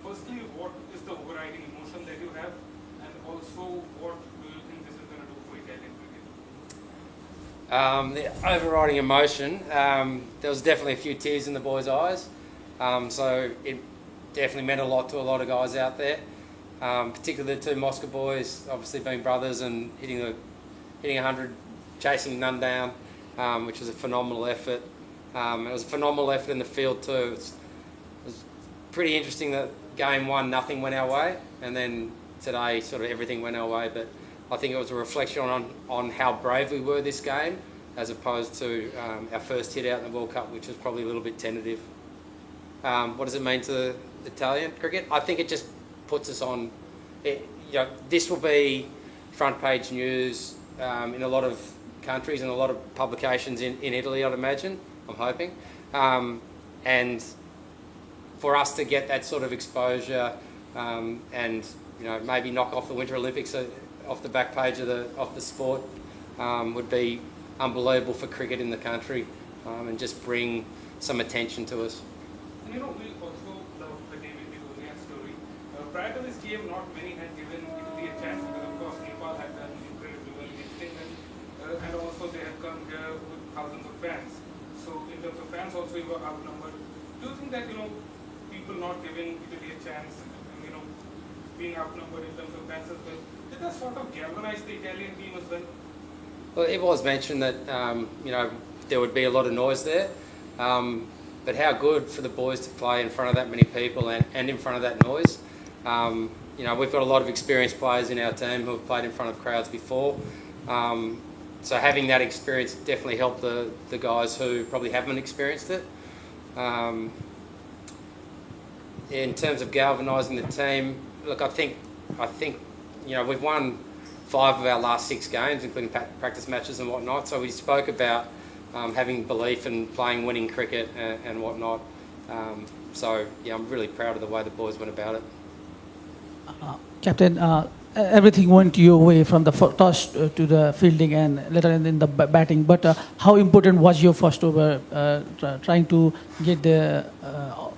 Firstly, what is the overriding emotion that you have, and also what do you think this is going to do for Italian cricket? The overriding emotion, there was definitely a few tears in the boys' eyes. So it definitely meant a lot to a lot of guys out there, particularly the two Moscow boys, obviously being brothers and hitting 100, chasing none down, which was a phenomenal effort. It was a phenomenal effort in the field too. It was pretty interesting that game one, nothing went our way, and then today sort of everything went our way. But I think it was a reflection on how brave we were this game, as opposed to our first hit out in the World Cup, which was probably a little bit tentative. What does it mean to Italian cricket? I think it just puts us on. This will be front page news in a lot of countries and a lot of publications in Italy, I'd imagine. I'm hoping, and for us to get that sort of exposure and maybe knock off the Winter Olympics off the back page of the sport would be unbelievable for cricket in the country and just bring some attention to us. And we also love the David Begonia story. Prior to this game, not many had given Italy a chance because, of course, Nepal had done incredibly well against England, and also they had come here with thousands of fans. So, in terms of fans, also you were outnumbered. Do you think that people not giving Italy a chance and being outnumbered in terms of fans as well, did that sort of galvanize the Italian team as well? Well, it was mentioned that there would be a lot of noise there. But how good for the boys to play in front of that many people and in front of that noise. We've got a lot of experienced players in our team who have played in front of crowds before. So having that experience definitely helped the guys who probably haven't experienced it. In terms of galvanising the team, look, I think we've won 5 of our last 6 games, including practice matches and whatnot. So we spoke about having belief in playing winning cricket and whatnot. So I'm really proud of the way the boys went about it. Captain, everything went your way from the toss to the fielding and later in the batting. But how important was your first over, trying to get the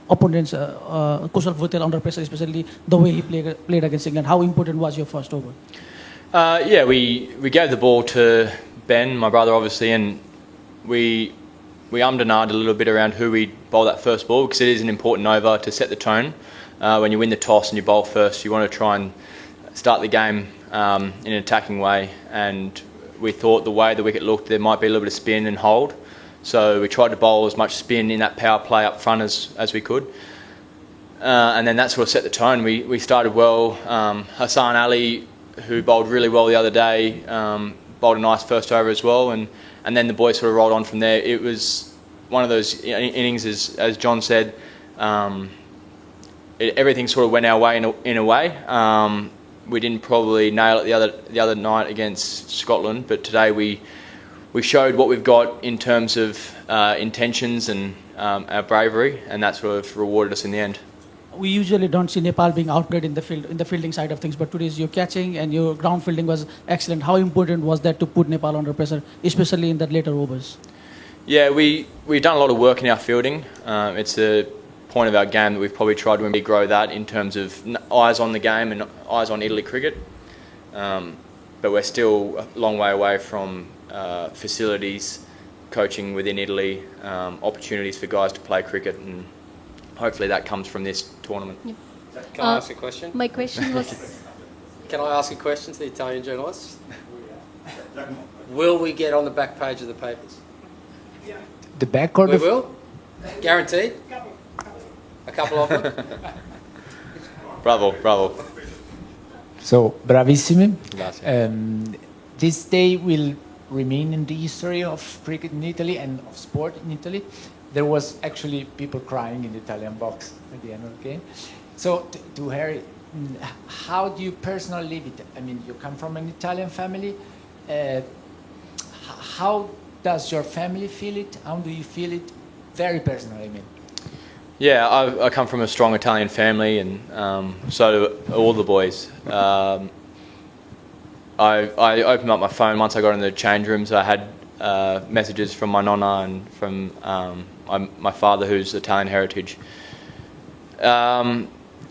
opponents, Kushal Bhutel, under pressure, especially the way he played against England? How important was your first over? We gave the ball to Ben, my brother, obviously, and we ummed and ahed a little bit around who we bowl that first ball, because it is an important over to set the tone. When you win the toss and you bowl first, you want to try and start the game in an attacking way, and we thought the way the wicket looked, there might be a little bit of spin and hold, so we tried to bowl as much spin in that power play up front as we could, and then that sort of set the tone. We started well. Hassan Ali, who bowled really well the other day, bowled a nice first over as well, and then the boys sort of rolled on from there. It was one of those innings, as John said, everything sort of went our way in a way. We didn't probably nail it the other night against Scotland, but today we showed what we've got in terms of intentions and our bravery, and that sort of rewarded us in the end. We usually don't see Nepal being outplayed in the fielding side of things, but today's your catching and your ground fielding was excellent. How important was that to put Nepal under pressure, especially in the later overs? Yeah, we've done a lot of work in our fielding. It's a point of our game that we've probably tried to grow that in terms of eyes on the game and eyes on Italy cricket. But we're still a long way away from facilities, coaching within Italy, opportunities for guys to play cricket, and hopefully that comes from this tournament. Yeah. Can I ask a question? My question was... Can I ask a question to the Italian journalists? Will we get on the back page of the papers? The backcourt We will? Guaranteed? A couple of them? Bravo. So, bravissimi. Grazie. This day will remain in the history of cricket in Italy and of sport in Italy. There was actually people crying in the Italian box at the end of the game. So, to Harry, how do you personally live it? I mean, you come from an Italian family. How does your family feel it? How do you feel it? Very personally, I mean. Yeah, I come from a strong Italian family, and so do all the boys. I opened up my phone once I got in the change rooms. I had messages from my nonna and from my father, who's Italian heritage.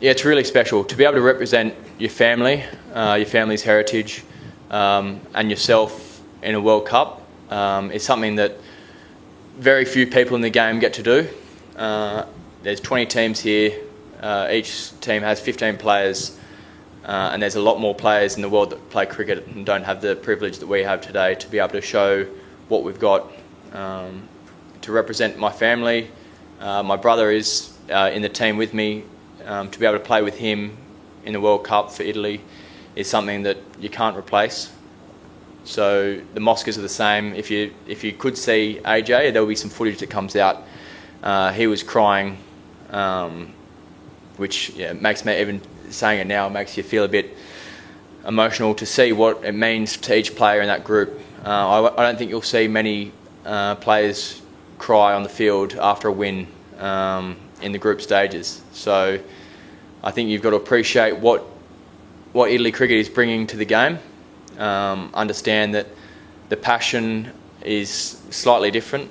yeah, it's really special to be able to represent your family, your family's heritage, and yourself in a World Cup. Is something that very few people in the game get to do. There's 20 teams here. Each team has 15 players, and there's a lot more players in the world that play cricket and don't have the privilege that we have today to be able to show what we've got. To represent my family, my brother is in the team with me. To be able to play with him in the World Cup for Italy is something that you can't replace. So the Moscas are the same. If you could see AJ, there will be some footage that comes out. He was crying, which makes me, even saying it now, makes you feel a bit emotional to see what it means to each player in that group. I don't think you'll see many players cry on the field after a win in the group stages. So I think you've got to appreciate what Italy cricket is bringing to the game. Understand that the passion is slightly different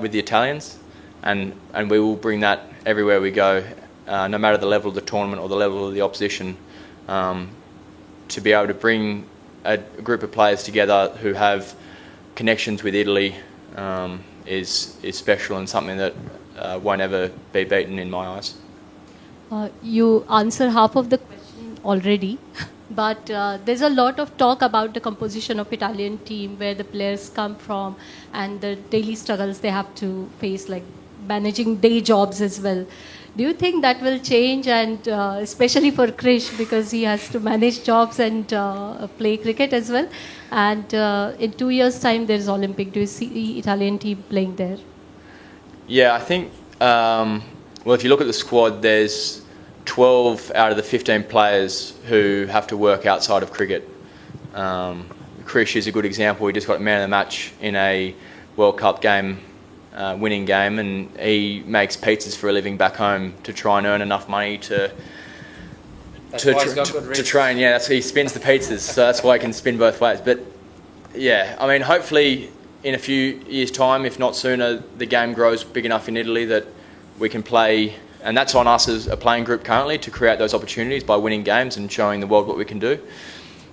with the Italians, and we will bring that everywhere we go, no matter the level of the tournament or the level of the opposition. To be able to bring a group of players together who have connections with Italy is special and something that won't ever be beaten in my eyes. You answer half of the question already, but there's a lot of talk about the composition of Italian team, where the players come from and the daily struggles they have to face, like managing day jobs as well. Do you think that will change, and especially for Krish, because he has to manage jobs and play cricket as well? And in 2 years' time, there's Olympic. Do you see the Italian team playing there? Yeah, I think, well, if you look at the squad, there's 12 out of the 15 players who have to work outside of cricket. Krish is a good example. He just got man of the match in a World Cup game, winning game, and he makes pizzas for a living back home to try and earn enough money to train. Yeah, he spins the pizzas, so that's why he can spin both ways. But yeah, I mean, hopefully in a few years' time, if not sooner, the game grows big enough in Italy that we can play, and that's on us as a playing group currently, to create those opportunities by winning games and showing the world what we can do.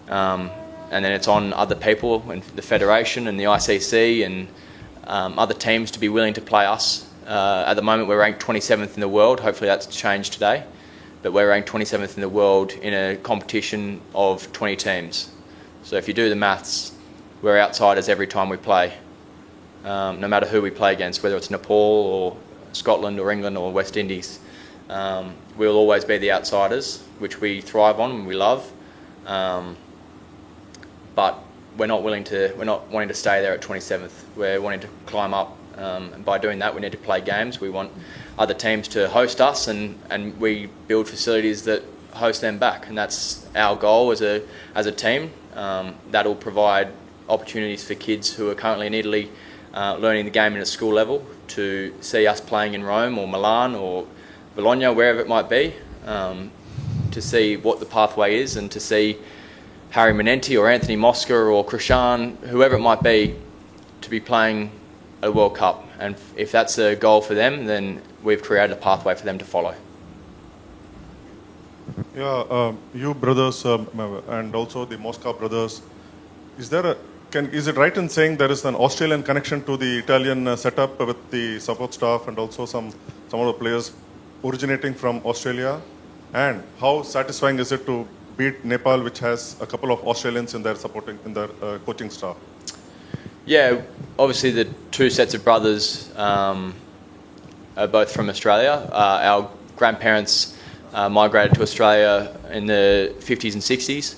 And then it's on other people and the Federation and the ICC and other teams to be willing to play us. At the moment we're ranked 27th in the world. Hopefully that's changed today. But we're ranked 27th in the world in a competition of 20 teams. So if you do the maths, we're outsiders every time we play. No matter who we play against, whether it's Nepal or Scotland or England or West Indies. We'll always be the outsiders, which we thrive on and we love. But we're not wanting to stay there at 27th. We're wanting to climb up, and by doing that we need to play games. We want other teams to host us, and we build facilities that host them back, and that's our goal as a team. That'll provide opportunities for kids who are currently in Italy learning the game at a school level to see us playing in Rome or Milan or Bologna, wherever it might be, to see what the pathway is, and to see Harry Manenti or Anthony Mosca or Krishan, whoever it might be, to be playing a World Cup. And if that's a goal for them, then we've created a pathway for them to follow. Yeah, you brothers and also the Mosca brothers, is it right in saying there is an Australian connection to the Italian setup with the support staff and also some of the players originating from Australia? And how satisfying is it to beat Nepal, which has a couple of Australians in their coaching staff? Yeah, obviously the two sets of brothers are both from Australia. Our grandparents migrated to Australia in the 50s and 60s.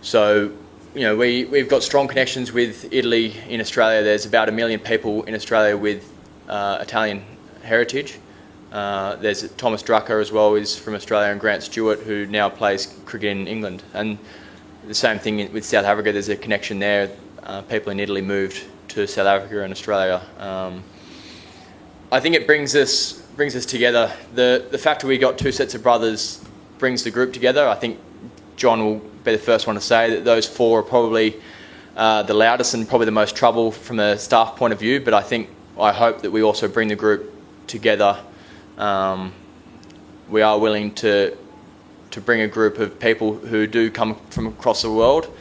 So, we've got strong connections with Italy in Australia. There's about 1 million people in Australia with Italian heritage. There's Thomas Drucker as well, is from Australia, and Grant Stewart, who now plays cricket in England. And the same thing with South Africa. There's a connection there. People in Italy moved to South Africa and Australia. I think it brings us together. The fact that we got two sets of brothers brings the group together. I think John will be the first one to say that those four are probably the loudest and probably the most trouble from a staff point of view. But I hope that we also bring the group together. We are willing to to bring a group of people who do come from across the world,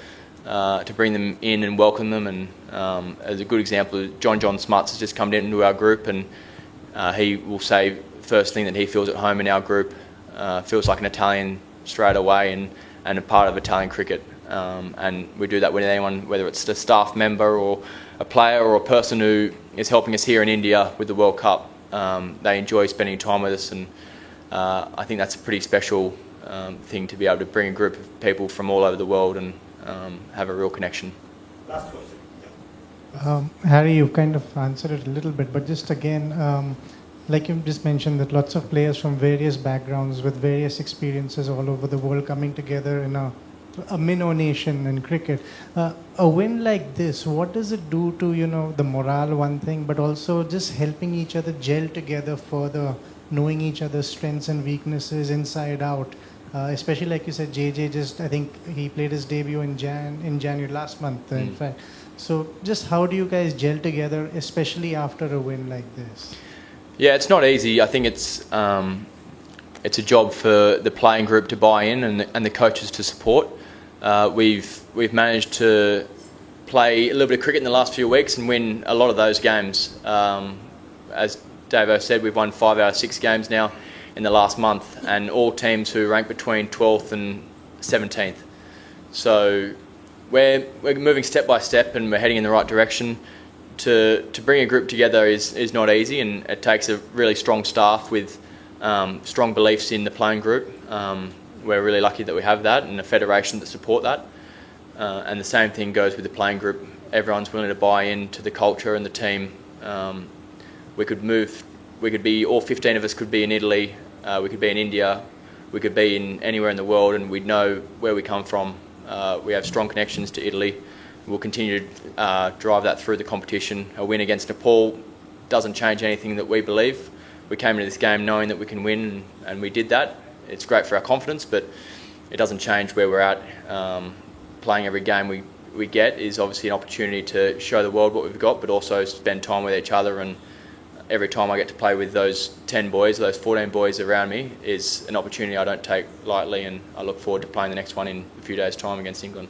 to bring them in and welcome them. And as a good example, John Smuts has just come into our group, and he will say first thing that he feels at home in our group, feels like an Italian straight away and a part of Italian cricket. And we do that with anyone, whether it's a staff member or a player or a person who is helping us here in India with the World Cup. They enjoy spending time with us, and I think that's a pretty special thing to be able to bring a group of people from all over the world and have a real connection. Last question. Harry, you kind of answered it a little bit, but just again, like you just mentioned, that lots of players from various backgrounds with various experiences all over the world coming together in a minnow nation in cricket. A win like this, what does it do to, the morale, one thing, but also just helping each other gel together further, knowing each other's strengths and weaknesses inside out? Especially like you said, JJ I think he played his debut in January last month, in fact. So just how do you guys gel together, especially after a win like this? Yeah, it's not easy. I think it's a job for the playing group to buy in and the coaches to support. We've managed to play a little bit of cricket in the last few weeks and win a lot of those games. As Davo said, we've won 5 out of 6 games now in the last month, and all teams who rank between 12th and 17th. So we're moving step by step, and we're heading in the right direction. To bring a group together is not easy, and it takes a really strong staff with strong beliefs in the playing group. We're really lucky that we have that, and a federation that support that. And the same thing goes with the playing group. Everyone's willing to buy into the culture and the team. We could be, all 15 of us could be in Italy, we could be in India, we could be in anywhere in the world, and we'd know where we come from. We have strong connections to Italy. We'll continue to drive that through the competition. A win against Nepal doesn't change anything that we believe. We came into this game knowing that we can win, and we did that. It's great for our confidence, but it doesn't change where we're at. Playing every game we get is obviously an opportunity to show the world what we've got, but also spend time with each other. And every time I get to play with those 10 boys, those 14 boys around me, is an opportunity I don't take lightly, and I look forward to playing the next one in a few days' time against England.